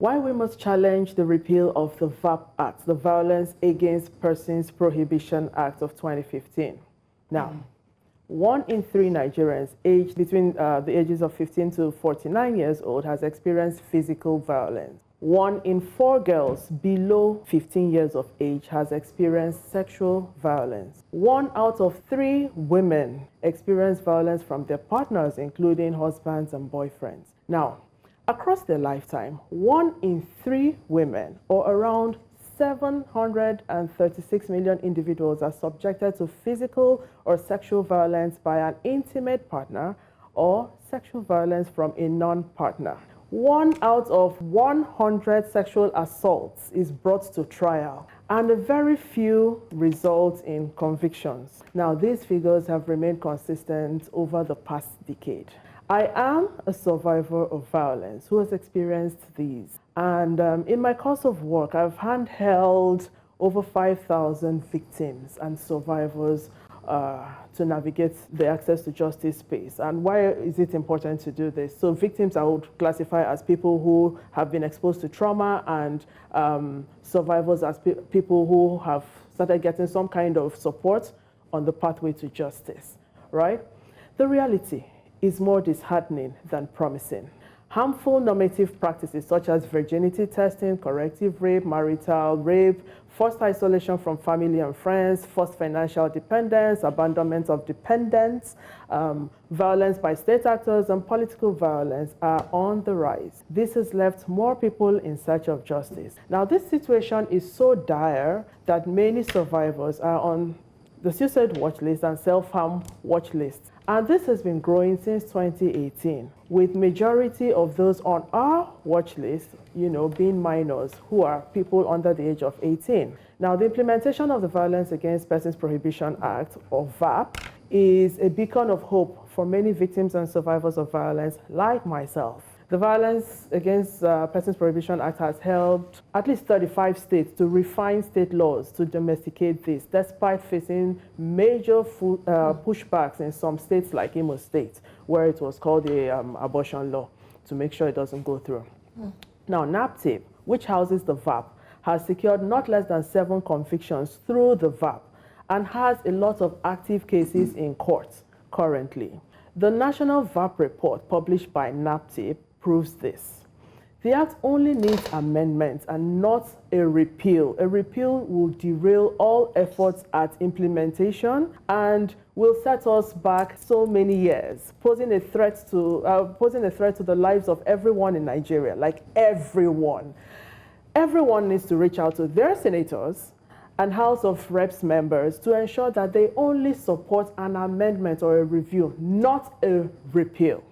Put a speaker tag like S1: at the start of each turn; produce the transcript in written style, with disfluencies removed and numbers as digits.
S1: Why we must challenge the repeal of the VAPP Act, the Violence Against Persons Prohibition Act of 2015. Now, 1 in 3 Nigerians aged between the ages of 15 to 49 years old has experienced physical violence. 1 in 4 girls below 15 years of age has experienced sexual violence. 1 out of 3 women experience violence from their partners, including husbands and boyfriends. Now, across their lifetime, 1 in 3 women, or around 736 million individuals, are subjected to physical or sexual violence by an intimate partner or sexual violence from a non-partner. 1 out of 100 sexual assaults is brought to trial, and very few result in convictions. Now, these figures have remained consistent over the past decade. I am a survivor of violence who has experienced these. And in my course of work, I've handheld over 5,000 victims and survivors to navigate the access to justice space. And why is it important to do this? So victims I would classify as people who have been exposed to trauma, and survivors as people who have started getting some kind of support on the pathway to justice, right? The reality is more disheartening than promising. Harmful normative practices such as virginity testing, corrective rape, marital rape, forced isolation from family and friends, forced financial dependence, abandonment of dependents, violence by state actors, and political violence are on the rise. This has left more people in search of justice. Now, this situation is so dire that many survivors are on the suicide watch list and self-harm watch lists. And this has been growing since 2018, with majority of those on our watch list, being minors who are people under the age of 18. Now, the implementation of the Violence Against Persons Prohibition Act, or VAPP, is a beacon of hope for many victims and survivors of violence like myself. The Violence Against Persons Prohibition Act has helped at least 35 states to refine state laws to domesticate this, despite facing major pushbacks in some states like Imo State, where it was called the abortion law, to make sure it doesn't go through. Now, NAPTIP, which houses the VAPP, has secured not less than 7 convictions through the VAPP and has a lot of active cases in court currently. The National VAPP report published by NAPTIP proves this. The Act only needs amendments and not a repeal. A repeal will derail all efforts at implementation and will set us back so many years, posing a threat to the lives of everyone in Nigeria, like everyone. Everyone needs to reach out to their senators and House of Reps members to ensure that they only support an amendment or a review, not a repeal.